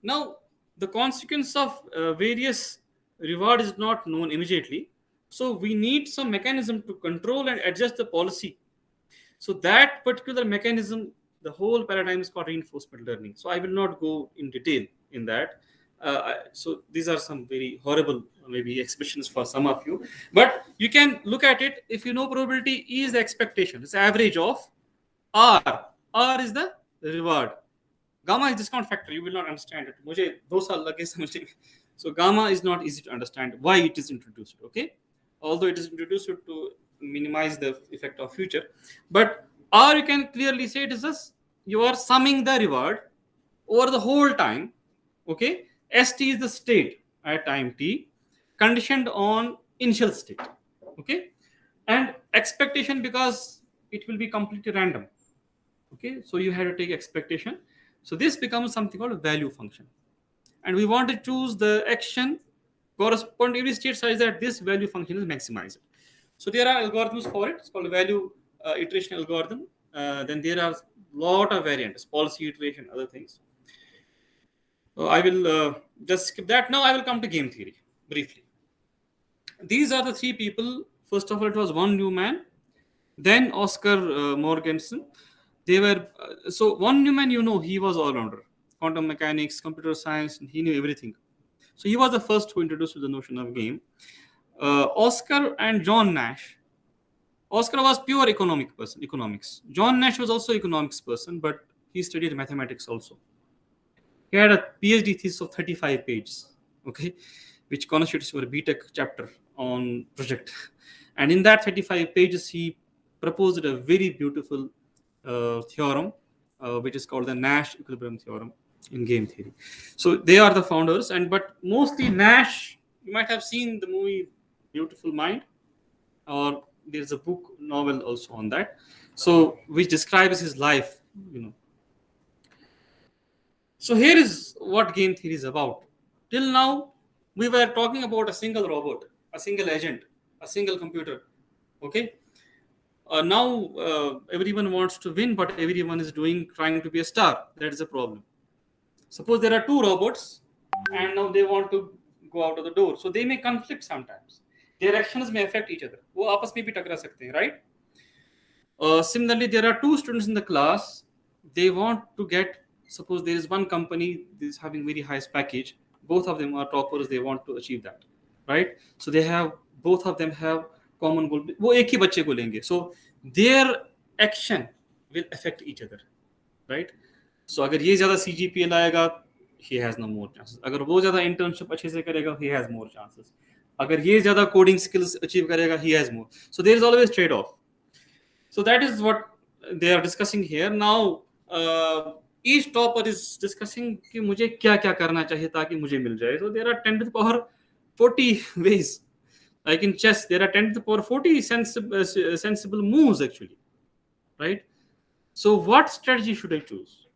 now the consequence of various reward is not known immediately, so we need some mechanism to control and adjust the policy. So that particular mechanism, the whole paradigm is called reinforcement learning. So I will not go in detail in that. So these are some very horrible maybe expressions for some of you, but you can look at it. If you know probability is the expectation, it's average of R. R is the reward. Gamma is discount factor. You will not understand it. मुझे 2 साल लगे समझने में. So gamma is not easy to understand why it is introduced. Okay. although it is introduced to minimize the effect of future. But or you can clearly say it is just you are summing the reward over the whole time. Okay, st is the state at time t conditioned on initial state. Okay, and expectation, because it will be completely random. Okay, so you have to take expectation. So this becomes something called a value function, and we want to choose the action corresponding to state such that this value function is maximized. So there are algorithms for it. It's called value iteration algorithm. Then there are lot of variants, policy iteration, other things. I will just skip that. Now I will come to game theory briefly. These are the three people. First of all, it was von Neumann, then Oscar Morgensen. They were so von Neumann, he was all rounder, quantum mechanics, computer science, he knew everything. So he was the first who introduced the notion of game. Oscar and John Nash. Oscar was pure economics. John Nash was also economics person, but he studied mathematics also. He had a PhD thesis of 35 pages, okay, which constitutes your BTech chapter on project. And in that 35 pages, he proposed a very beautiful theorem, which is called the Nash Equilibrium theorem in game theory. So they are the founders, but mostly Nash. You might have seen the movie Beautiful Mind, or there's a book novel also on that. So which describes his life, So here is what game theory is about. Till now, we were talking about a single robot, a single agent, a single computer. Okay. Now everyone wants to win, but everyone is trying to be a star. That is a problem. Suppose there are two robots, and now they want to go out of the door. So they may conflict sometimes. Their actions may affect each other. वो आपस में भी टकरा सकते हैं, right? Similarly, there are two students in the class. They want to get. Suppose there is one company that is having very highest package. Both of them are toppers. They want to achieve that, right? So both of them have common goal. वो एक ही बच्चे को लेंगे. So their action will affect each other, right? So अगर ये ज़्यादा CGPA लाएगा, he has no more chances. अगर वो ज़्यादा internship अच्छे से करेगा, he has more chances. अगर ये ज़्यादा coding skills achieve करेगा, he has more. So there is always trade-off. So that is what they are discussing here. Now, each topper is discussing कि मुझे क्या-क्या करना चाहिए ताकि मुझे मिल जाए. So there are 10 to the power 40 ways. Like in chess, there are 10 to the power 40 sensible moves actually, right? So what strategy should I choose?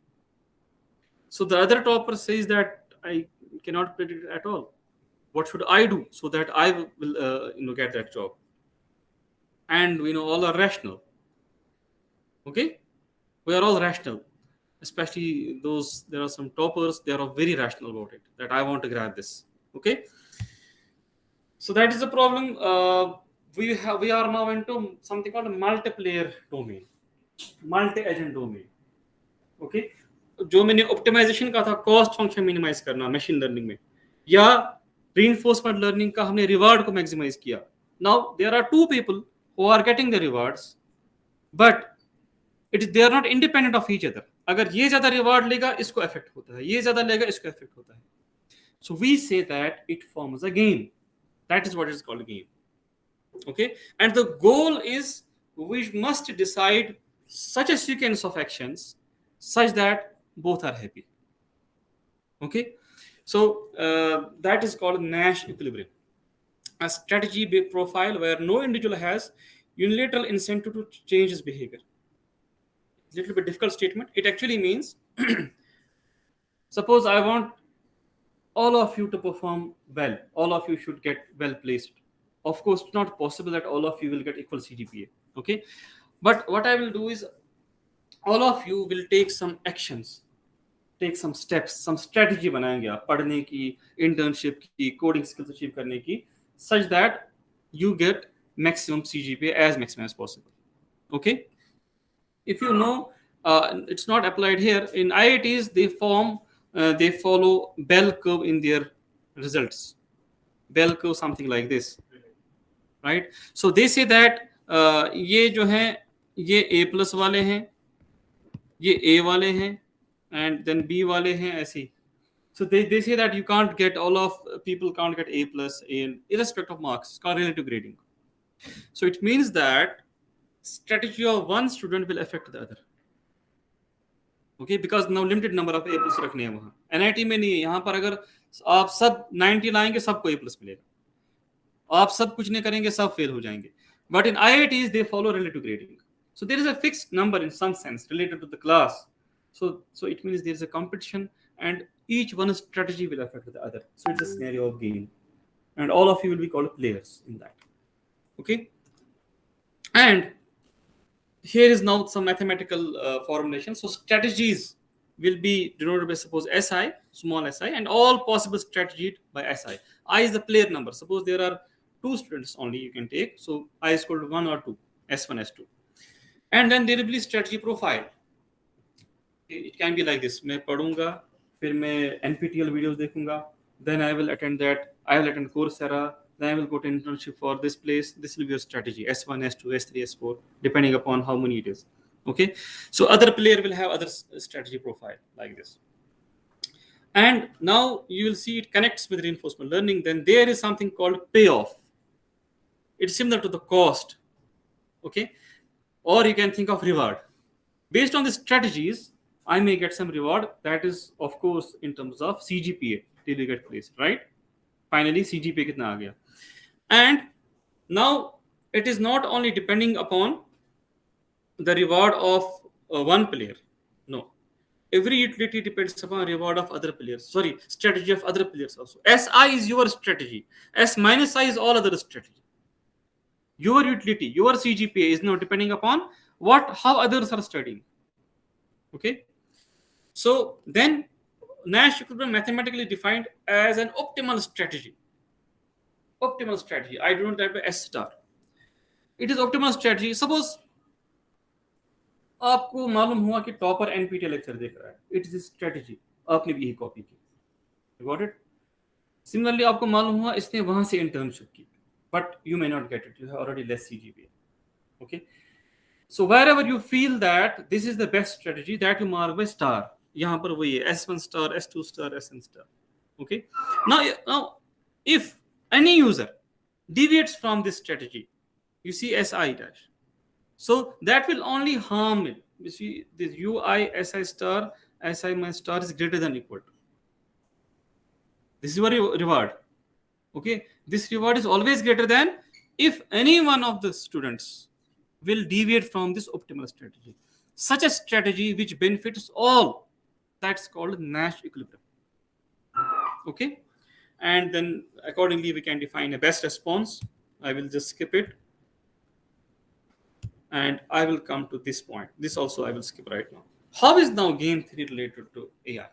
So the other topper says that I cannot predict it at all. What should I do so that I will get that job? And all are rational. Okay, we are all rational, especially there are some toppers. They are very rational about it, that I want to grab this. Okay, so that is the problem. We are now into something called a multiplayer domain, multi-agent domain. Okay, जो मैंने optimisation का था, cost function minimise करना machine learning में, या reinforcement learning का हमने reward को मैक्सिमाइज किया. Now there are two people who are getting the rewards, but they are not independent of each other. अगर ये ज्यादा रिवार्ड लेगा इसको इफेक्ट होता है, ये ज्यादा लेगा इसको इफेक्ट होता है. So we say that it forms a game. That is what is called a game. Okay, and the goal is we must decide such a sequence of actions such that both are happy. Okay, so that is called Nash Equilibrium, a strategy profile where no individual has unilateral incentive to change his behavior. Little bit difficult statement. It actually means suppose I want all of you to perform well, all of you should get well placed. Of course, it's not possible that all of you will get equal CGPA. Okay, but what I will do is all of you will take some actions, take some steps, some strategy बनाएंगे आप पढ़ने की, internship की, coding skills achieve करने की, such that you get maximum CGPA as maximum as possible. Okay, if you know, it's not applied here. In IITs, they follow bell curve in their results. Bell curve, something like this, right? So they say that ये जो हैं, ये A+ वाले हैं, ये A वाले हैं, and then B वाले हैं ऐसी. So they say that you can't get, all of people can't get A+, A, irrespective of marks. It's called relative grading. So it means that strategy of one student will affect the other. Okay, because now limited number of A plus रखने हैं वहाँ. NIT में नहीं है. यहाँ पर अगर आप सब 90 लाएंगे सबको A plus मिलेगा. आप सब कुछ नहीं करेंगे सब फेल हो जाएंगे. But in IITs they follow relative grading. So there is a fixed number in some sense related to the class. So it means there is a competition and each one's strategy will affect the other. So it's a scenario of game. And all of you will be called players in that. Okay. And here is now some mathematical formulation. So strategies will be denoted by suppose SI, small si, and all possible strategies by SI. I is the player number. Suppose there are 2 students only you can take. So I is equal to 1 or 2, S1, S2. And then there will be strategy profile. It can be like this. मैं पढ़ूंगा, फिर मैं NPTEL videos देखूंगा, then I will attend Coursera, then I will go to internship for this place. This will be your strategy, S1, S2, S3, S4, depending upon how many it is. Okay, so other player will have other strategy profile like this. And now you will see it connects with reinforcement learning. Then there is something called payoff. It's similar to the cost. Okay, or you can think of reward. Based on the strategies, I may get some reward. That is, of course, in terms of CGPA till you get placed, right? Finally, CGPA kitna aa gaya. And now it is not only depending upon the reward of one player. No. Every utility depends upon reward of other players. Sorry, strategy of other players also. SI is your strategy. S minus I is all other strategy. Your utility, your CGPA is now depending upon how others are studying. Okay. So then Nash equilibrium mathematically defined as an optimal strategy. Optimal strategy. I do not type S star. It is optimal strategy. Suppose आपको मालूम हुआ कि topper NPTEL lecture देख रहा है. It is strategy. आपने भी यही कॉपी की. Got it. सिमिलरली आपको मालूम हुआ इसने वहां से इंटर्नशिप की, but you may not get it. You have already less CGPA. Okay. So wherever you feel that this is the best strategy, that you mark by star. यहाँ पर वही है S1 star, S2 star, SN star. Okay. Now if any user deviates from this strategy, you see SI dash. So that will only harm it. You see this UI SI star, SI minus star is greater than equal to. This is your reward. Okay. This reward is always greater than if any one of the students will deviate from this optimal strategy. Such a strategy which benefits all, that's called Nash equilibrium. Okay. And then accordingly we can define a best response. I will just skip it. And I will come to this point. This also I will skip right now. How is now game theory related to AI?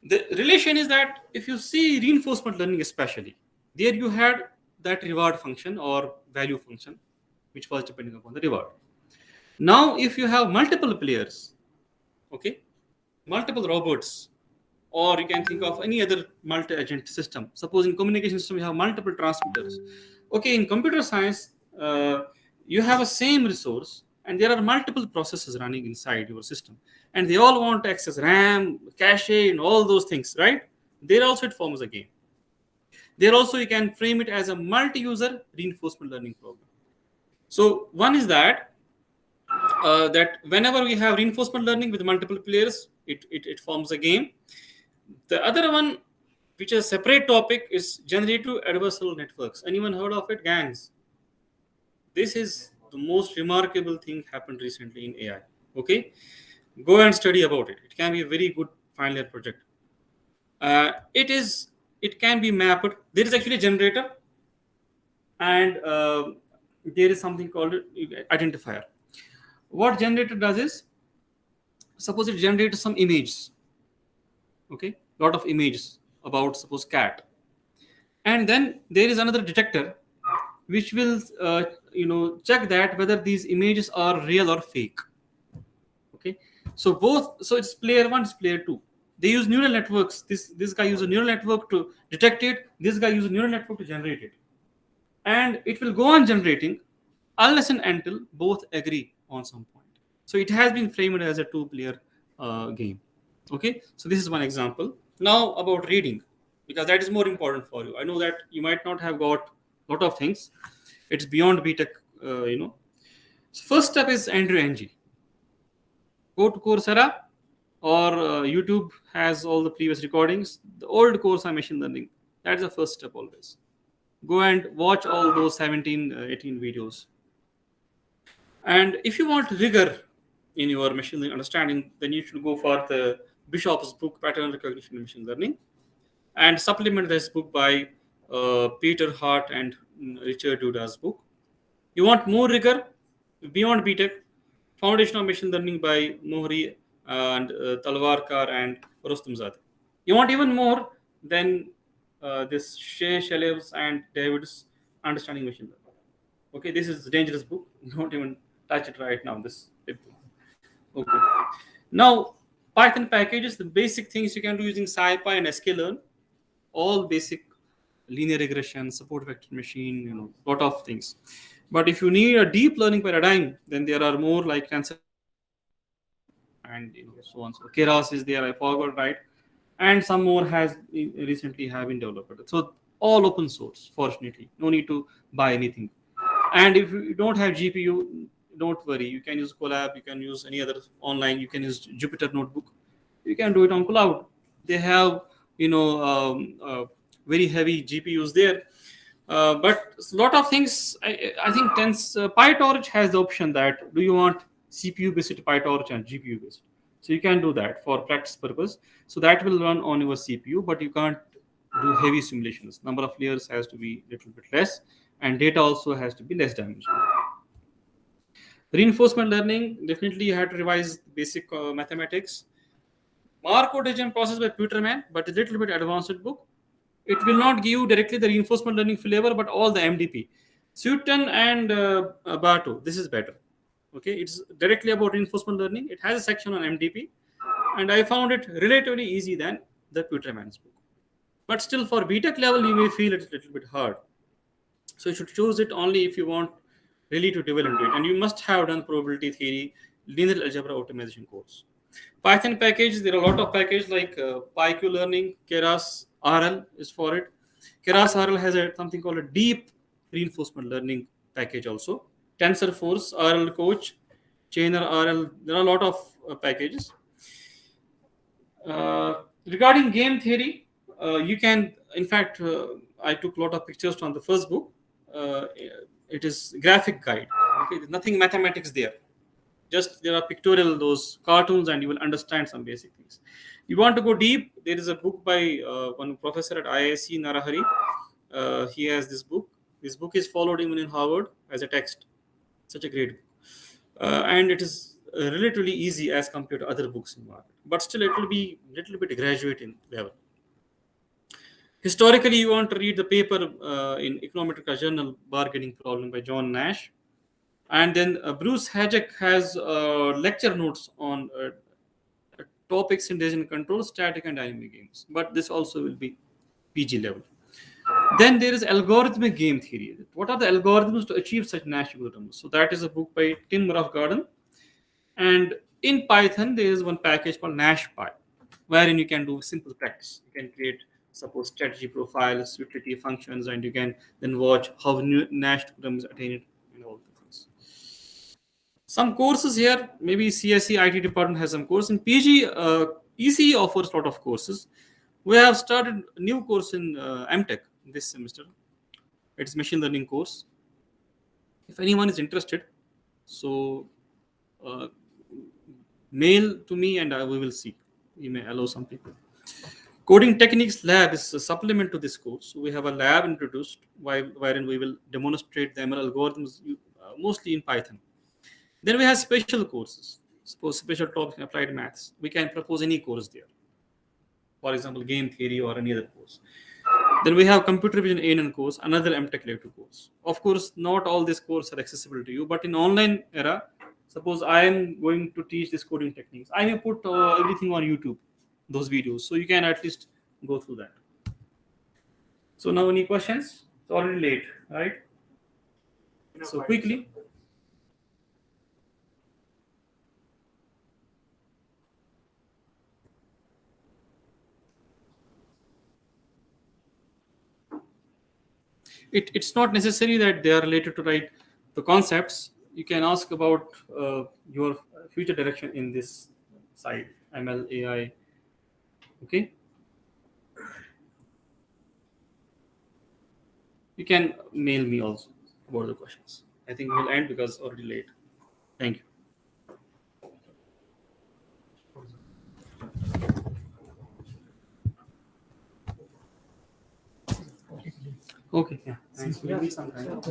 The relation is that if you see reinforcement learning especially, there you had that reward function or value function, which was depending upon the reward. Now, if you have multiple players, okay, multiple robots, or you can think of any other multi-agent system. Suppose in communication system, you have multiple transmitters. Okay, in computer science, you have a same resource and there are multiple processes running inside your system. And they all want to access RAM, cache, and all those things, right? There also it forms a game. There also you can frame it as a multi-user reinforcement learning program. So one is that whenever we have reinforcement learning with multiple players, it forms a game. The other one, which is a separate topic, is generative adversarial networks. Anyone heard of it? GANs. This is the most remarkable thing happened recently in AI. Okay, go and study about it. It can be a very good final year project. It can be mapped. There is actually a generator, and there is something called identifier. What generator does is, suppose it generates some images. Okay, lot of images about suppose cat, and then there is another detector which will check that whether these images are real or fake. Okay, so it's player 1, it's player 2. They use neural networks. This guy uses a neural network to detect it. This guy uses a neural network to generate it, and it will go on generating unless and until both agree on some point. So it has been framed as a 2-player game. Okay, so this is one example. Now about reading, because that is more important for you. I know that you might not have got a lot of things. It's beyond BTech, So first step is Andrew Ng. Go to Coursera or YouTube has all the previous recordings. The old course on machine learning. That's the first step always. Go and watch all those 17, 18 videos. And if you want rigor in your machine learning understanding, then you should go for the Bishop's book, Pattern Recognition in Machine Learning, and supplement this book by Peter Hart and Richard Duda's book. You want more rigor beyond BTech, Foundation of Machine Learning by Mohri and Talwarkar and Rostamzadeh. You want even more than this Shea Shalev's and David's Understanding Machine Learning. Okay, this is a dangerous book. Don't even touch it right now. This book. Okay. Now, Python packages, the basic things you can do using SciPy and sklearn, all basic linear regression, support vector machine, lot of things. But if you need a deep learning paradigm, then there are more like tensor and so on. So Keras is there, I forgot, right? And some more has recently have been developed. So all open source, fortunately. No need to buy anything. And if you don't have GPU, don't worry. You can use Colab, you can use any other online, you can use Jupyter Notebook. You can do it on cloud. They have, very heavy GPUs there. But a lot of things, I think PyTorch has the option that do you want CPU based PyTorch and GPU based. So you can do that for practice purpose. So that will run on your CPU, but you can't do heavy simulations. Number of layers has to be a little bit less, and data also has to be less dimensional. Reinforcement learning, definitely you have to revise basic mathematics. Markov decision process by Peterman, but a little bit advanced book. It will not give you directly the reinforcement learning flavor, but all the MDP. Sutton and Barto, this is better. Okay, it's directly about reinforcement learning. It has a section on MDP, and I found it relatively easy than the Peterman's book. But still, for BTech level, you may feel it a little bit hard. So you should choose it only if you want really to develop it, and you must have done probability theory, linear algebra optimization course. Python package, there are a lot of packages like PyQ Learning, Keras RL is for it. Keras RL has something called a deep reinforcement learning package also. TensorForce RL Coach, Chainer RL, there are a lot of packages. Regarding game theory, you can, in fact, I took a lot of pictures from the first book. It is graphic guide. Okay, there's nothing mathematics there. Just there are pictorial, those cartoons, and you will understand some basic things. You want to go deep, there is a book by one professor at IISc, Narahari. He has this book. This book is followed even in Harvard as a text. Such a great book. And it is relatively easy as compared to other books in the market. But still, it will be a little bit graduate in level. Historically, you want to read the paper in Econometrica Journal, Bargaining Problem by John Nash. And then Bruce Hajek has lecture notes on topics in decision control, static and dynamic games. But this also will be PG level. Then there is algorithmic game theory. What are the algorithms to achieve such Nash equilibriums? So that is a book by Tim Roughgarden. And in Python, there is one package called NashPy, wherein you can do simple practice. You can create, suppose, strategy profiles, utility functions, and you can then watch how Nash equilibrium is attained and all the things. Some courses here, maybe CSE IT department has some course. In PG, ECE offers a lot of courses. We have started a new course in MTech this semester. It's machine learning course. If anyone is interested, so mail to me and we will see. We may allow some people. Coding Techniques Lab is a supplement to this course. So we have a lab introduced wherein we will demonstrate the ML algorithms mostly in Python. Then we have special courses. Suppose special topics in applied maths. We can propose any course there. For example, game theory or any other course. Then we have computer vision A&N course, another MTech elective course. Of course, not all these courses are accessible to you, but in online era, suppose I am going to teach this coding techniques. I may put everything on YouTube, those videos, so you can at least go through that. So now any questions? It's already late, right? So quickly. it's not necessary that they are related to write the concepts. You can ask about your future direction in this side, ML, AI. Okay. You can mail me also about the questions. I think we'll end because already late. Thank you. Okay. Yeah. Thanks. We'll meet sometime.